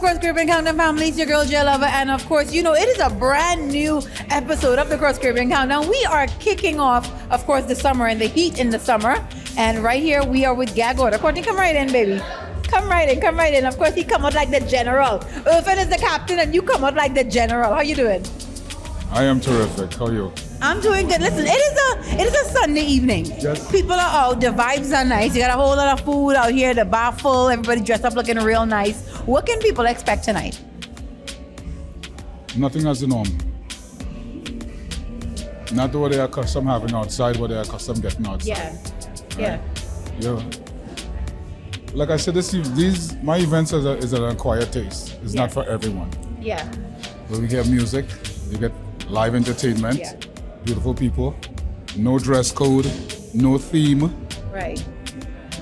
course, Caribbean Countdown family, it's your girl JLOVA, and of course, you know, it is a brand new episode of the Cross Caribbean Countdown. We are kicking off, of course, the summer and the heat in the summer, and right here we are with Gag Order. Courtney, come right in, baby. Come right in, come right in. Of course, he come out like the general. Irfan is the captain, and you come out like the general. How you doing? I am terrific. How are you? I'm doing good. Listen, it is a Sunday evening. Yes. People are out. The vibes are nice. You got a whole lot of food out here. The bar full. Everybody dressed up looking real nice. What can people expect tonight? Nothing as the norm. Not what they are accustomed having outside, what they are accustomed getting outside. Yeah. Yeah. Like I said, my events is an acquired taste. It's not for everyone. Yeah. But we get music, you get live entertainment, Yeah. beautiful people, no dress code, no theme, Right.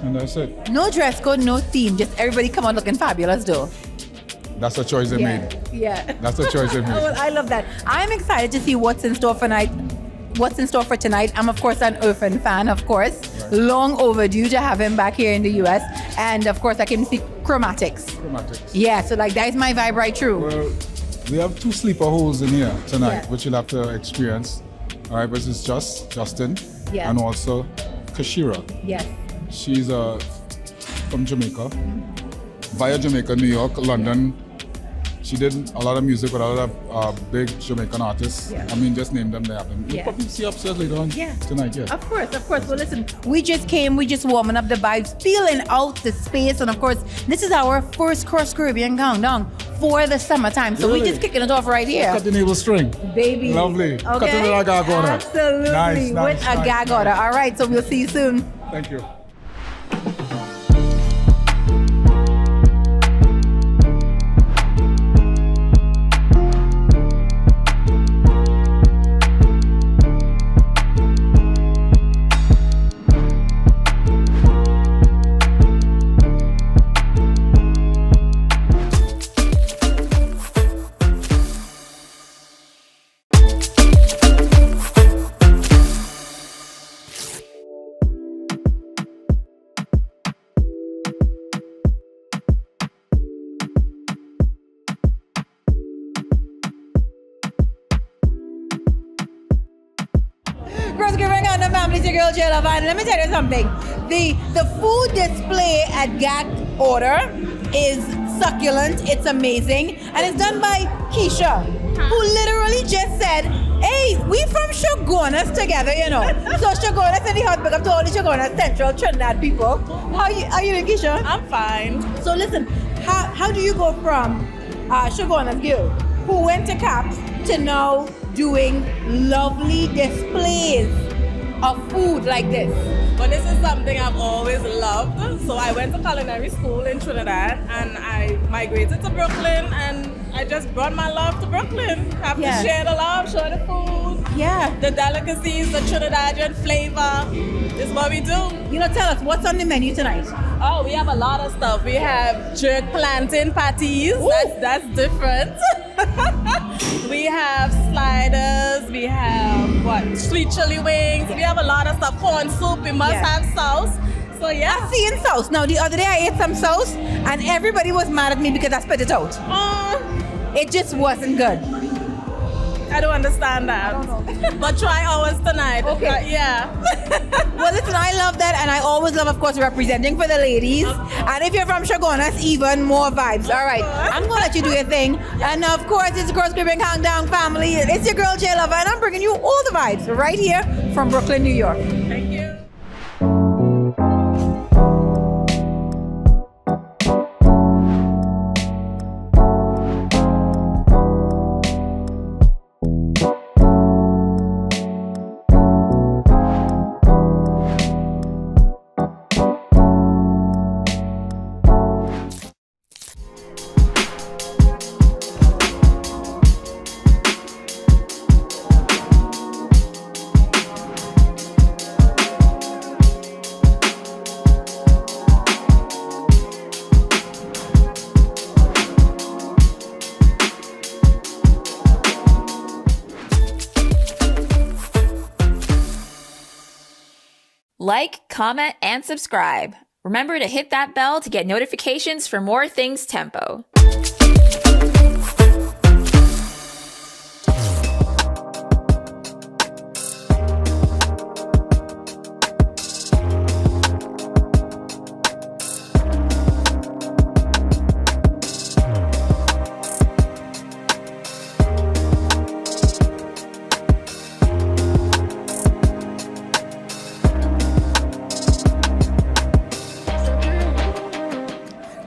and that's it. No dress code, no theme. Just everybody come out looking fabulous, though. That's a choice they made. Yeah. That's a choice they made. Well, I love that. I'm excited to see what's in store for tonight. What's in store for tonight? I'm of course an Irfan fan, of course. Right. Long overdue to have him back here in the US. And of course I can see chromatics. Chromatics. Yeah, so like that is my vibe right through. Well, we have two sleeper holes in here tonight, Yeah. which you'll have to experience. All right, but it's Justin, Yeah. and also Kashira. Yes. She's from Jamaica, via Jamaica, New York, London. She did a lot of music with a lot of big Jamaican artists. Yeah. I mean, just name them, they have them. Yeah. You'll probably see upstairs later on Yeah. tonight, yeah. Of course. Well, listen, we just warming up the vibes, feeling out the space. And of course, this is our first Cross Caribbean Countdown for the summertime. So Really? we're just kicking it off right here. Cut the navel string. Baby. Lovely. Okay. Cut it with a gag order. Absolutely. Nice, with a gag order. All right, so we'll see you soon. Thank you. Cross Caribbean Countdown family, it's your girl JLOVA, and let me tell you something. The food display at Gag Order is succulent. It's amazing, and it's done by Keisha, who literally just said, "Hey, we from Shogunas together, you know." So Shogunas in the house, big up to all the Shogunas Central Trinidad people. How you doing, Keisha? I'm fine. So listen, how do you go from Shogunas girl who went to CAPS to now doing lovely displays of food like this? But this is something I've always loved. So I went to culinary school in Trinidad and I migrated to Brooklyn and I just brought my love to Brooklyn. Have Yeah. to share the love, share the food, Yeah. the delicacies, the Trinidadian flavor. This is what we do. You know, tell us, what's on the menu tonight? Oh, we have a lot of stuff. We have jerk plantain patties. That's different. We have sliders. We have sweet chili wings. We have a lot of stuff. Corn soup. We must Yeah. have sauce. So yeah. Seeing sauce. Now, the other day I ate some sauce and everybody was mad at me because I spit it out. It just wasn't good. I don't understand that. But try ours tonight. Okay. Yeah. Well, listen, I love that, and I always love, of course, representing for the ladies. And if you're from Shogunas, even more vibes. All right, I'm gonna let you do your thing. And of course, it's the Cross Caribbean Countdown family. It's your girl JLOVA, and I'm bringing you all the vibes right here from Brooklyn, New York. Thank you. Like, comment, and subscribe. Remember to hit that bell to get notifications for more things Tempo.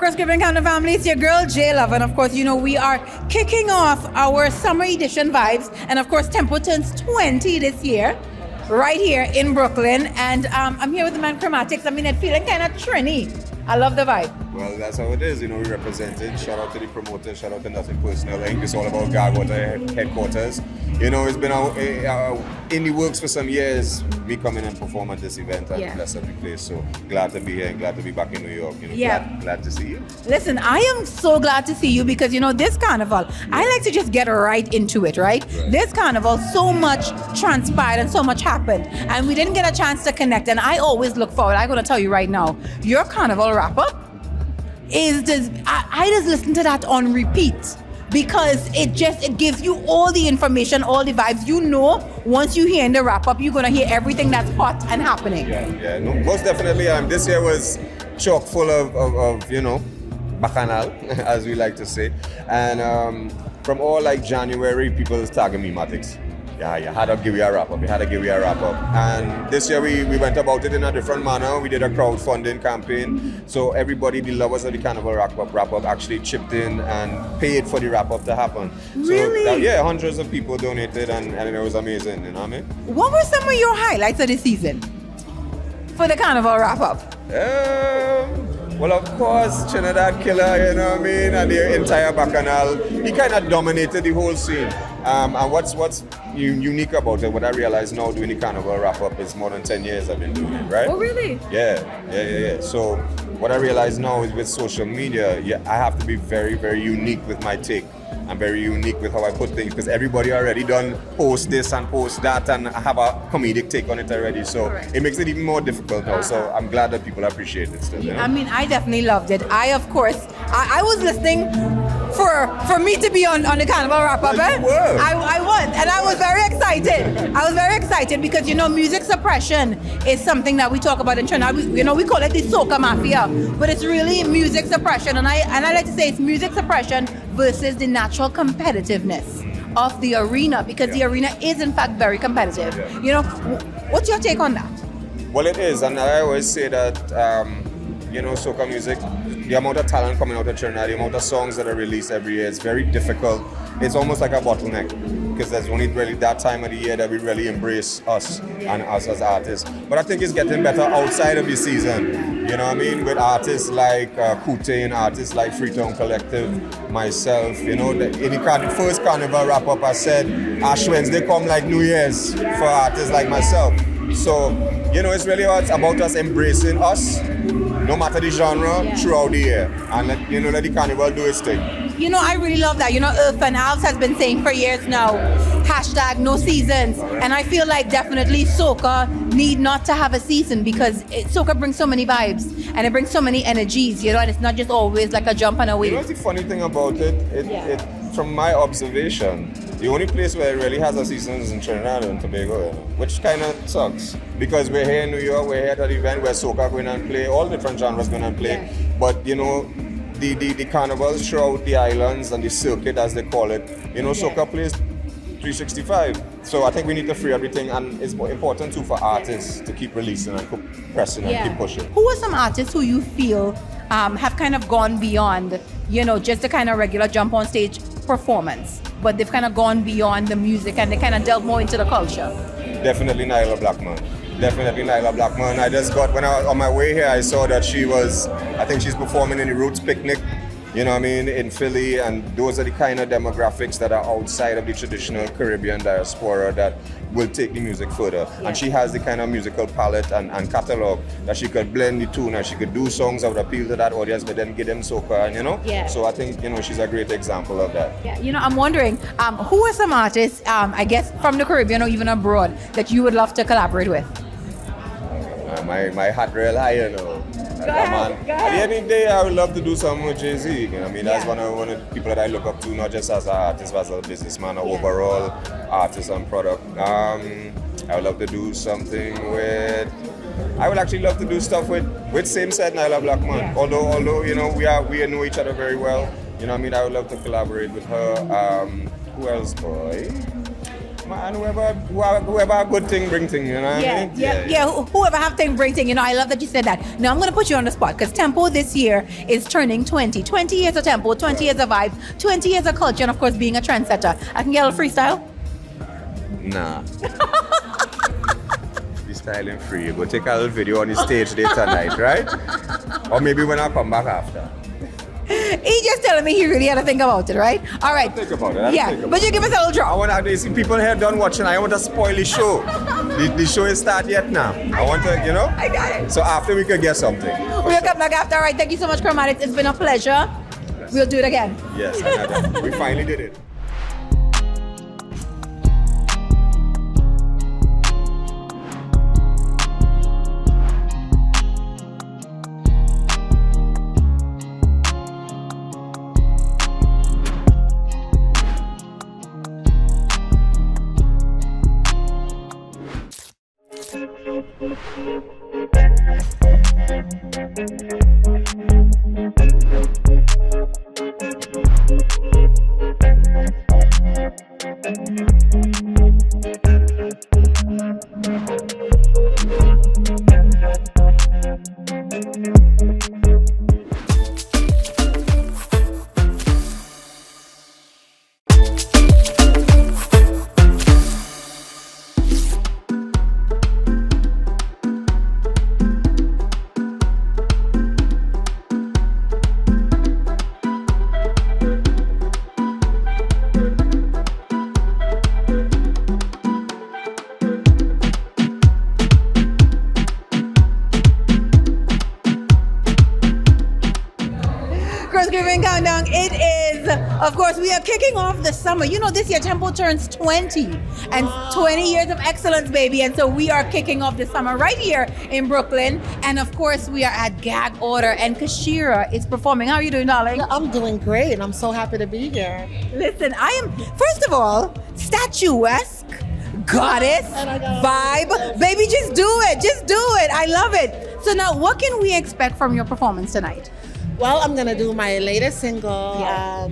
Chris Griffin Counter family, it's your girl JLOVA, and of course, you know, we are kicking off our summer edition vibes, and of course, Tempo turns 20 this year, right here in Brooklyn, and I'm here with the man Chromatics. I mean, I'm feeling kind of Trini. I love the vibe. Well, that's how it is. You know, we represented. Shout out to the promoter. Shout out to Nothing Personal Inc. It's all about Gag Order headquarters. You know, it's been in the works for some years. We come in and perform at this event and bless every place. So glad to be here and glad to be back in New York. You know, glad to see you. Listen, I am so glad to see you because, you know, this carnival, I like to just get right into it, right? This carnival, so much transpired and so much happened. And we didn't get a chance to connect. And I always look forward. I'm going to tell you right now, your carnival wrap-up is just, I just listen to that on repeat because it gives you all the information, all the vibes. You know, once you hear in the wrap up, you're gonna hear everything that's hot and happening. Yeah, no, most definitely. This year was chock full of you know, bacchanal, as we like to say, and from all like January, people tagging me Matics. Yeah, you had to give you a wrap up. And this year we went about it in a different manner. We did a crowdfunding campaign. So everybody, the lovers of the carnival wrap up actually chipped in and paid for the wrap up to happen. Really? So hundreds of people donated and it was amazing, you know what I mean? What were some of your highlights of the season for the carnival wrap up? Well, of course, Trinidad Killer, you know what I mean, and the entire bacchanal. He kind of dominated the whole scene. And what's unique about it, what I realize now doing the carnival wrap-up is more than 10 years I've been doing it, right? Oh, really? Yeah. So what I realize now is with social media, I have to be very, very unique with my take. I'm very unique with how I put things because everybody already done post this and post that and I have a comedic take on it already. So it makes it even more difficult now. So I'm glad that people appreciate it still. You know? I mean, I definitely loved it. I was listening for me to be on the carnival wrap-up. Well, you were. I was, and I was very excited. I was very excited because, you know, music suppression is something that we talk about in Trinidad. We call it the soca mafia, but it's really music suppression. And I like to say it's music suppression versus the natural competitiveness of the arena because the arena is in fact very competitive. You know, what's your take on that? Well, it is, and I always say that, you know, soca music, the amount of talent coming out of Trinidad, the amount of songs that are released every year, it's very difficult. It's almost like a bottleneck because there's only really that time of the year that we really embrace us and us as artists. But I think it's getting better outside of the season. You know what I mean? With artists like Kutain, artists like Freetown Collective, myself, you know, in the first carnival wrap-up I said, Ash Wednesday come like New Year's for artists like myself. So, you know, it's really about us embracing us, no matter the genre, throughout the year. And let the carnival do its thing. You know, I really love that. You know, Earth and Alves has been saying for years now, #no seasons. And I feel like definitely soca need not to have a season because soca brings so many vibes and it brings so many energies, you know, and it's not just always like a jump and a wave. You know what's the funny thing about it? From my observation, the only place where it really has a season is in Trinidad and Tobago, you know, which kind of sucks because we're here in New York, we're here at the event where soca going and play, all different genres going and play, but you know, the carnivals throughout the islands and the circuit as they call it, you know, soca plays 365. So I think we need to free everything, and it's important too for artists to keep releasing and keep pressing and keep pushing. Who are some artists who you feel have kind of gone beyond, you know, just the kind of regular jump on stage performance, but they've kind of gone beyond the music and they kind of delve more into the culture? Definitely Nyla Blackman. I just got, when I was on my way here, I saw that I think she's performing in the Roots Picnic, you know what I mean, in Philly, and those are the kind of demographics that are outside of the traditional Caribbean diaspora that will take the music further. And she has the kind of musical palette and catalog that she could blend the tune and she could do songs that would appeal to that audience, but then give them soca, and you know? So I think, you know, she's a great example of that. Yeah, you know, I'm wondering, who are some artists, I guess, from the Caribbean or even abroad that you would love to collaborate with? My heart real high, you know. At the end of the day, I would love to do something with Jay-Z. You know, I mean, that's one of the people that I look up to, not just as an artist, but as a businessman, or overall artist and product. I would love to do something I would actually love to do stuff with same set Nyla Blackman. Although you know, we know each other very well. You know what I mean? I would love to collaborate with her. Who else, boy? Man, whoever a good thing bring thing, you know what I mean? Yeah. Whoever have thing bring thing, you know, I love that you said that. Now I'm gonna put you on the spot because Tempo this year is turning 20. 20 years of Tempo, 20 years of vibes, 20 years of culture, and of course being a trendsetter. I can get a little freestyle? Nah. Freestyling free. You go take a little video on the stage there tonight, right? Or maybe when I come back after. He just telling me he really had to think about it, right? All right. Think about it. But you give us a little I drop. want to see people here done watching. I want to spoil the show. The show is start yet now. I want to, you know. I got it. So after we could get something. We'll come back after. All right. Thank you so much, Chromatics. It's been a pleasure. We'll do it again. Yes, another. We finally did it. Countdown. It is, of course, we are kicking off the summer. You know, this year Tempo turns 20 and 20 years of excellence, baby. And so we are kicking off the summer right here in Brooklyn. And of course, we are at Gag Order and Kashira is performing. How are you doing, darling? I'm doing great. I'm so happy to be here. Listen, I am, first of all, statuesque, goddess, vibe. Baby, just do it. Just do it. I love it. So now, what can we expect from your performance tonight? Well, I'm gonna do my latest single. Yeah.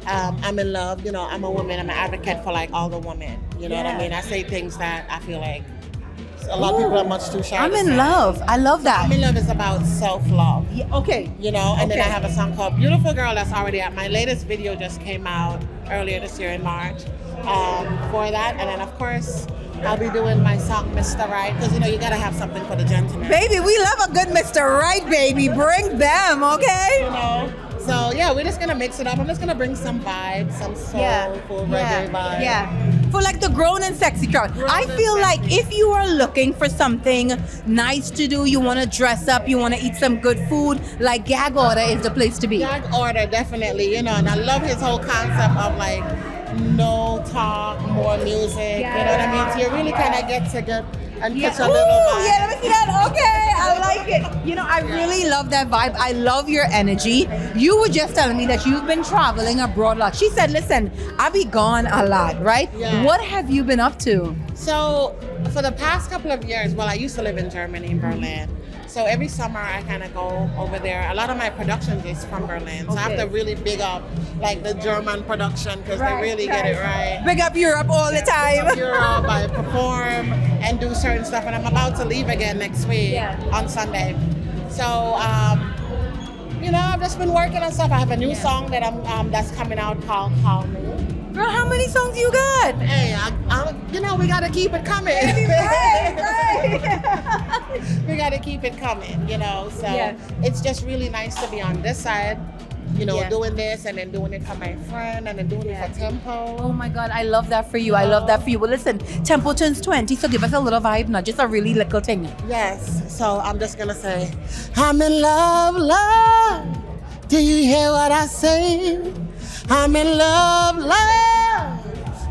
I'm in love. You know, I'm a woman. I'm an advocate for like all the women. You know what I mean? I say things that I feel like a lot of people are much too shy. I'm to in say. love. I love that. I'm in love is about self-love. Yeah, okay. You know, and then I Okay. have a song called Beautiful Girl that's already out. My latest video just came out earlier this year in March for that. And then, of course, I'll be doing my song Mr. Right, because, you know, you got to have something for the gentleman. Baby, we love a good Mr. Right, baby. Bring them, okay? You know? So, yeah, we're just going to mix it up. I'm just going to bring some vibes, some soulful reggae vibes. Yeah. For like the grown and sexy crowd. I feel like if you are looking for something nice to do, you want to dress up, you want to eat some good food, like Gag Order is the place to be. Gag Order, definitely, you know, and I love his whole concept of like no talk, more music, you know what I mean? So you really kind of get to get and catch a little vibe. Yeah, let me see that. Okay, I like it. You know, I really love that vibe. I love your energy. You were just telling me that you've been traveling abroad a lot. She said, listen, I be gone a lot, right? Yeah. What have you been up to? So for the past couple of years, well, I used to live in Germany, in Berlin. So every summer I kind of go over there. A lot of my productions is from Berlin. So I have to really big up like the German production because they really get it right. Big up Europe all the time. Europe, I perform and do certain stuff, and I'm about to leave again next week on Sunday. So, you know, I've just been working on stuff. I have a new song that I'm that's coming out called Call Me. Girl, how many songs you got? Hey, you know, we gotta keep it coming. We gotta keep it coming, you know. So it's just really nice to be on this side, you know, doing this and then doing it for my friend and then doing it for Tempo. Oh my God, I love that for you. I love that for you. Well, listen, Tempo turns 20, so give us a little vibe, not just a really little thing. Yes, so I'm just gonna say, I'm in love, love. Do you hear what I say? I'm in love, love.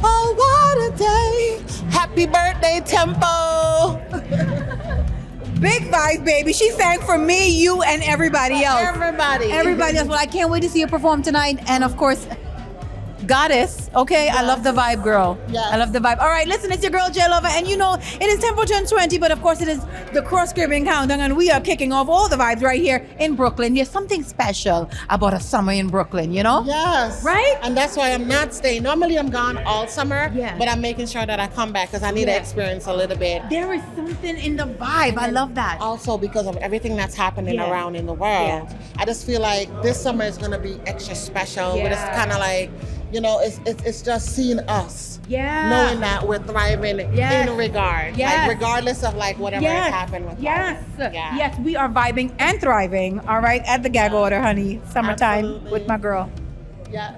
Oh, what a day. Happy birthday, Tempo. Big vibes, baby. She sang for me, you, and everybody else. Everybody. Everybody else. Well, I can't wait to see you perform tonight. And of course, goddess. Okay, I love the vibe, girl. Yes. I love the vibe. All right, listen, it's your girl JLOVA, and you know it is Tempo Gen 20, but of course it is the Cross Caribbean Countdown, and we are kicking off all the vibes right here in Brooklyn. There's something special about a summer in Brooklyn, you know? Yes. Right? And that's why I'm not staying. Normally I'm gone all summer, Yeah. but I'm making sure that I come back because I need to experience a little bit. There is something in the vibe. I love that. Also because of everything that's happening Yeah. around in the world. I just feel like this summer is going to be extra special. But it's Yeah. kind of like, you know, it's just seeing us. Yeah. Knowing that we're thriving Yes. in regard. Yes. Like regardless of like whatever has happened with Yes. us. Yeah. Yes, we are vibing and thriving, all right, at the Gag Order, honey. Summertime Absolutely. with my girl. Yes.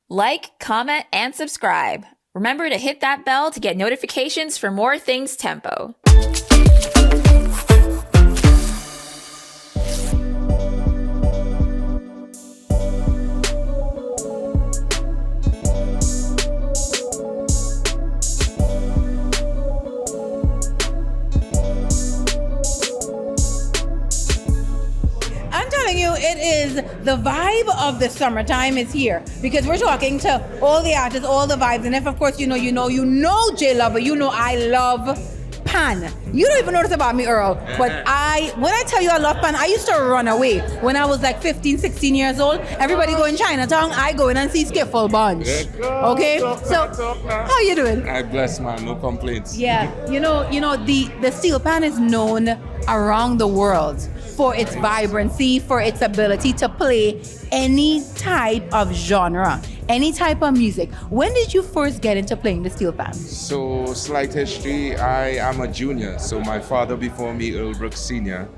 Like, comment, and subscribe. Remember to hit that bell to get notifications for more things Tempo. I'm telling you, it is the vibe of the summertime is here because we're talking to all the artists, all the vibes, and if of course you know JLOVA, you know I love pan. You don't even know this about me, Earl, but when I tell you I love pan, I used to run away when I was like 15, 16 years old. Everybody go in Chinatown, I go in and see Skiffle Bunch. Okay, so how you doing? I bless, man, no complaints. Yeah, you know, the steel pan is known around the world for its vibrancy, for its ability to play any type of genre, any type of music. When did you first get into playing the steel pan? So, slight history, I am a junior. So my father before me, Earl Brooks Sr.,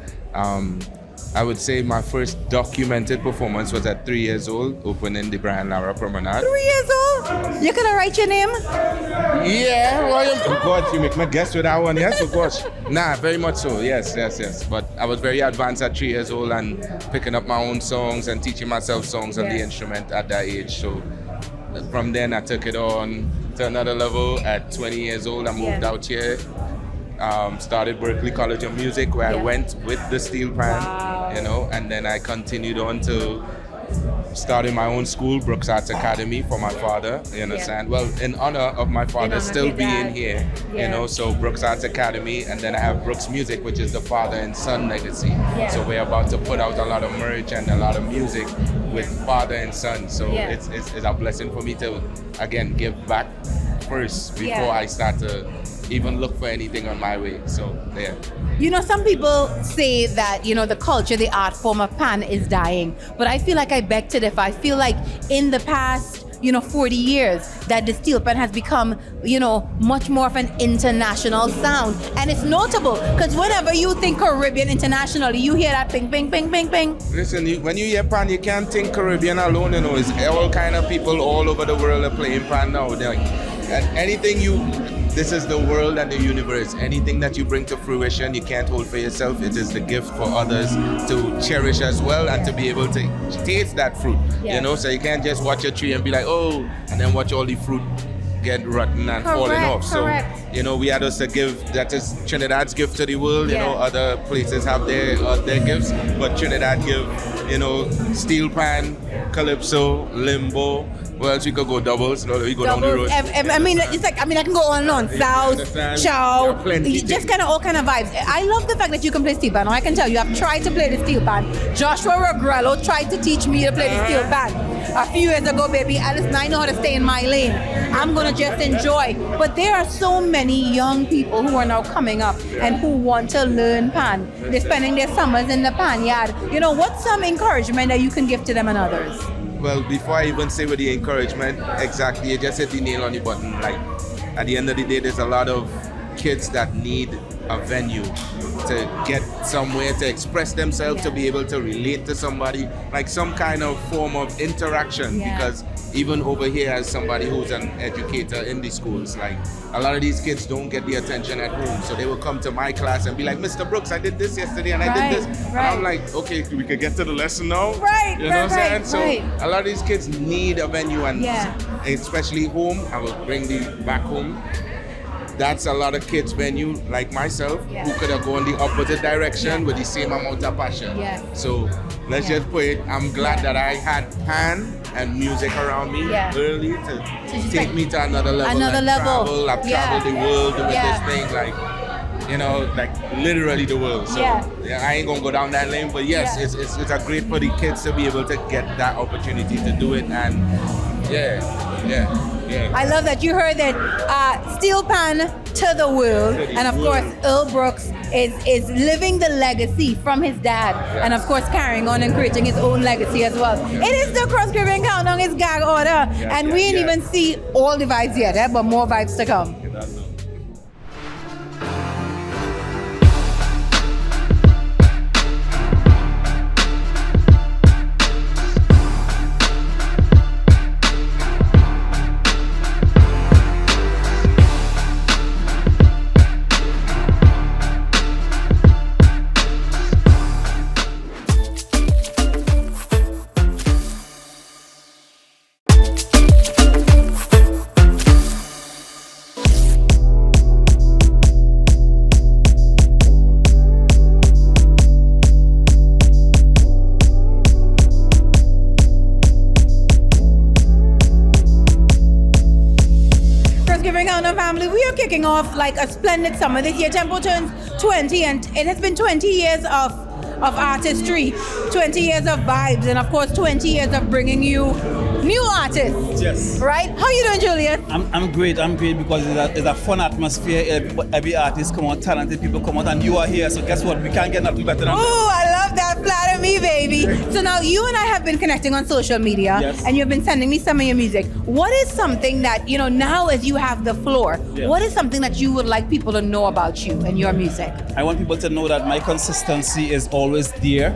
I would say my first documented performance was at 3 years old, opening the Brian Lara Promenade. 3 years old? You gonna write your name? Yeah, well, God, you make me guess with that one, yes, of course. Nah, very much so, yes. But I was very advanced at 3 years old and picking up my own songs and teaching myself songs on the instrument at that age. So from then I took it on to another level. At 20 years old, I moved out here. Started Berklee College of Music where I went with the steel pan, you know, and then I continued on to starting my own school, Brooks Arts Academy, for my father, you understand? Well, in honor of my father still being here, you know, so Brooks Arts Academy, and then I have Brooks Music, which is the father and son legacy. So we're about to put out a lot of merch and a lot of music with father and son. So it's a blessing for me to, again, give back first before I start to even look for anything on my way. So, yeah. You know, some people say that, you know, the culture, the art form of pan is dying. But I feel like I beg to differ. I feel like in the past, 40 years, that the steel pan has become, much more of an international sound. And it's notable because whenever you think Caribbean internationally, you hear that ping, ping, ping, ping, ping. Listen, when you hear pan, you can't think Caribbean alone, It's all kind of people all over the world are playing pan now. They're like, this is the world and the universe. Anything that you bring to fruition, you can't hold for yourself. It is the gift for others to cherish as well and to be able to taste that fruit. So you can't just watch a tree and be like, oh, and then watch all the fruit get rotten and falling off. Correct. So, we had us a gift that is Trinidad's gift to the world. Other places have their gifts, but Trinidad give, steel pan, calypso, limbo. Well, else we could go doubles. No, we go down the road. I mean, it's like, I can go on and on. South, chow, just kind of all kind of vibes. I love the fact that you can play steel pan. I can tell you, I've tried to play the steel pan. Joshua Regrello tried to teach me to play the steel pan a few years ago, baby. At least I know how to stay in my lane. I'm going to just enjoy. But there are so many young people who are now coming up and who want to learn pan. They're spending their summers in the pan yard. What's some encouragement that you can give to them and others? well, before I even say with the encouragement, exactly, you just hit the nail on the button. Like, at the end of the day, there's a lot of kids that need a venue to get somewhere to express themselves, to be able to relate to somebody, like some kind of form of interaction. Because even over here, as somebody who's an educator in the schools, like a lot of these kids don't get the attention at home, so they will come to my class and be like, Mr. Brooks, I did this yesterday and I did this, and I'm like, okay, we could get to the lesson now, you know what I'm saying? So a lot of these kids need a venue, and especially home. I will bring the back home. That's a lot of kids' venue, like myself, who could have gone the opposite direction with the same amount of passion. So let's just put it, I'm glad that I had pan and music around me early to take me to another level. I've traveled the world with this thing, like, you know, like literally the world. So I ain't gonna go down that lane, but yes, it's a great for the kids to be able to get that opportunity to do it, and I love that you heard that steel pan to the world, and of course Earl Brooks is living the legacy from his dad, and of course carrying on and creating his own legacy as well. It is the Cross Caribbean Countdown, it's Gag Order, and we didn't even see all the vibes yet, but more vibes to come. Family, we are kicking off like a splendid summer. This year Tempo turns 20, and it has been 20 years of artistry, 20 years of vibes, and of course 20 years of bringing you new artists. Yes. Right? How you doing, Julius? I'm great because it's a fun atmosphere. Every artist come out, talented people come out, and you are here. So guess what? We can't get nothing better than that. Oh, I love that. Flatter me, baby. So now you and I have been connecting on social media, and you've been sending me some of your music. What is something that, you know, now as you have the floor, what is something that you would like people to know about you and your music? I want people to know that my consistency is always there,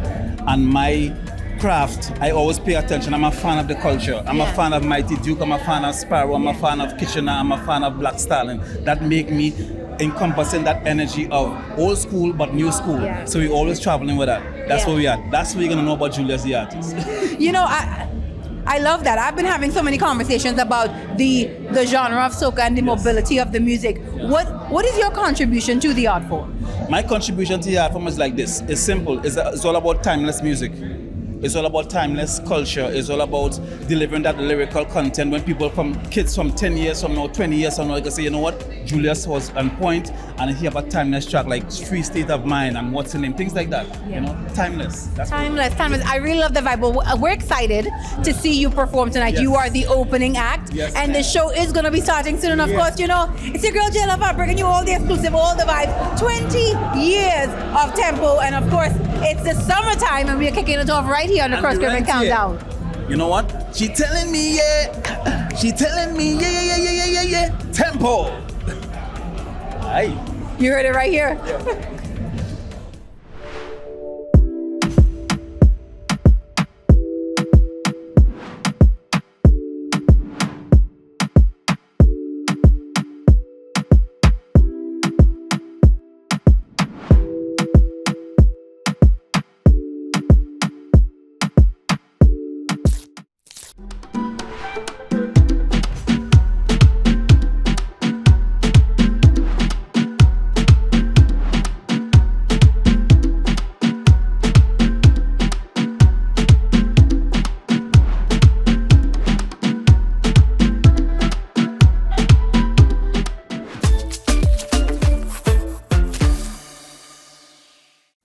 and my craft, I always pay attention. I'm a fan of the culture. I'm a fan of Mighty Duke. I'm a fan of Sparrow. I'm a fan of Kitchener. I'm a fan of Black Stallion. That make me encompassing that energy of old school but new school. So we're always traveling with that. That's where we are. That's where you're gonna know about Julius the artist. You know, I love that. I've been having so many conversations about the genre of soca and the mobility of the music. What is your contribution to the art form? My contribution to the art form is like this. It's simple. It's all about timeless music. It's all about timeless culture. It's all about delivering that lyrical content. When people kids from 10 years from now, 20 years from now, they can say, you know what, Julius was on point, and he have a timeless track like Free State of Mind and What's the Name, things like that. You know, timeless. That's timeless. I really love the vibe. But we're excited to see you perform tonight. You are the opening act, and the show is going to be starting soon. And of course, you know, it's your girl JLOVA bringing you all the exclusive, all the vibes. 20 years of Tempo, and of course, it's the summertime, and we're kicking it off right here on the Cross Caribbean Countdown. You know what? She telling me, She telling me, yeah. Tempo. Aye. You heard it right here.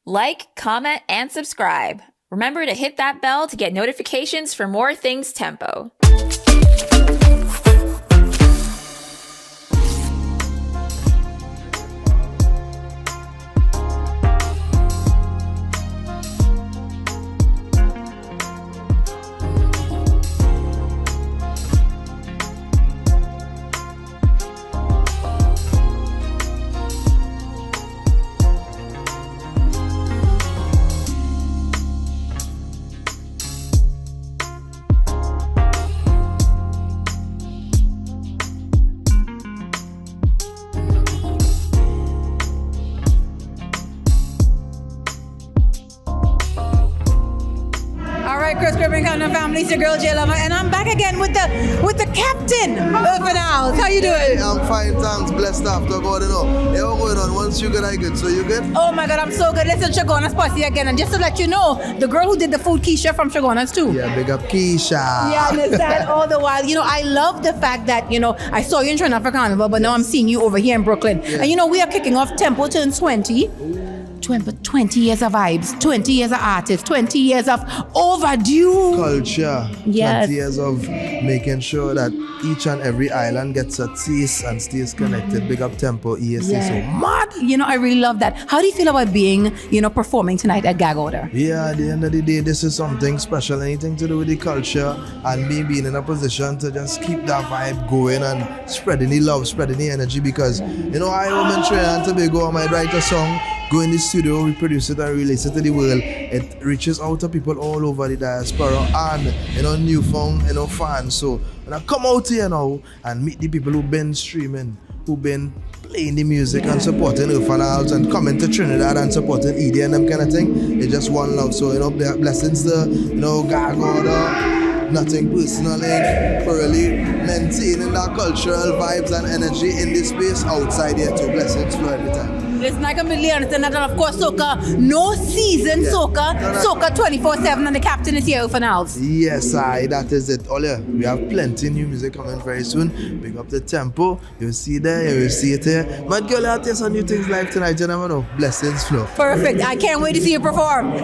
Like, comment, and subscribe. Remember to hit that bell to get notifications for more things Tempo. right, Chris Griffin, Countdown family, it's your girl JLOVA, and I'm back again with the captain of the house. How you doing? Hey, I'm fine, thanks. Blessed after God, you know. Hey, what's going on? Once you good, I good. So you good? Oh my God, I'm so good. Listen, Shagona's posse again, and just to let you know, the girl who did the food, Keisha from Shagona's too. Yeah, big up Keisha. Yeah, understand all the while. You know, I love the fact that, you know, I saw you in Trinidad for Carnival, but now I'm seeing you over here in Brooklyn. Yeah. And you know, we are kicking off Tempo turns 20. 20 years of vibes, 20 years of artists, 20 years of overdue Culture. Yes. 20 years of making sure that each and every island gets a taste and stays connected. Big up Tempo, ESC. So mad. You know, I really love that. How do you feel about being, you know, performing tonight at Gag Order? Yeah, at the end of the day, this is something special, anything to do with the culture, and me being in a position to just keep that vibe going and spreading the love, spreading the energy, because, you know, I am in Trinidad and Tobago, I might write a song, go in the studio, we produce it and release it to the world. It reaches out to people all over the diaspora and, you know, newfound, you know, fans. So when I come out here now and meet the people who've been streaming, who've been playing the music and supporting orphanages and coming to Trinidad and supporting ED and them kind of thing, it's just one love. So, you know, blessings to, you know, Gag Order, nothing personal, for really maintaining that cultural vibes and energy in this space outside here too. Blessings for every time. Listen, I completely understand that. And of course, soca, no season soca, soca 24/7, and the captain is here for now. Yes, that is it. Olia, we have plenty new music coming very soon. Big up the Tempo. You'll see there, you'll see it here. My girl, I'll tell some new things live tonight. You never know. Blessings flow. Perfect. I can't wait to see you perform.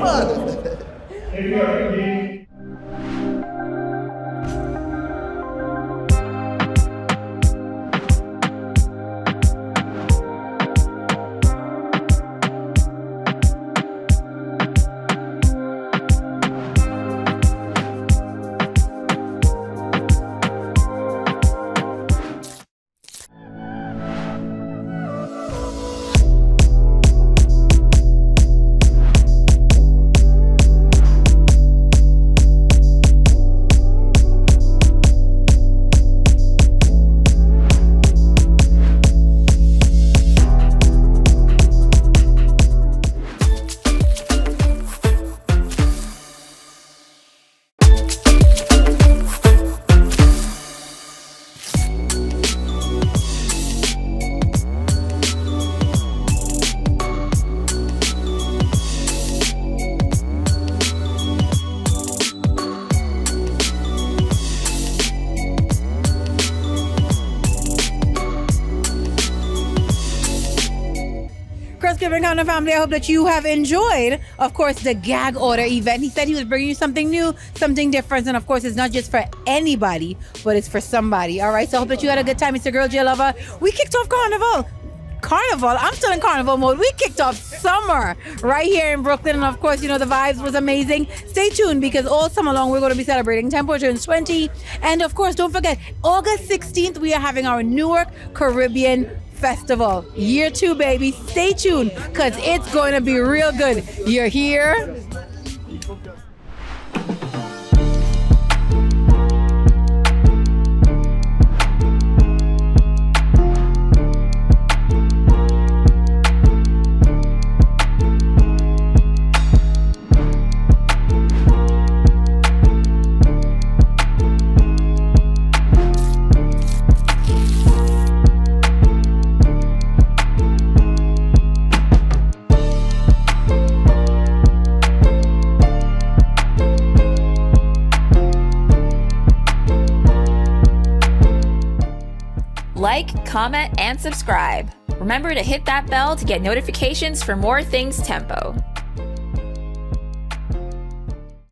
Giving Countdown family, I hope that you have enjoyed, of course, the Gag Order event. He said he was bringing you something new, something different, and of course, it's not just for anybody, but it's for somebody. All right, so I hope that you had a good time. It's your girl JLOVA. We kicked off Carnival. I'm still in carnival mode. We kicked off summer right here in Brooklyn, and of course, you know, the vibes was amazing. Stay tuned because all summer long we're going to be celebrating Tempo turns 20, and of course, don't forget, August 16th we are having our Newark Caribbean Festival. Year 2, baby. Stay tuned because it's going to be real good. You're here. Like, comment, and subscribe. Remember to hit that bell to get notifications for more things Tempo.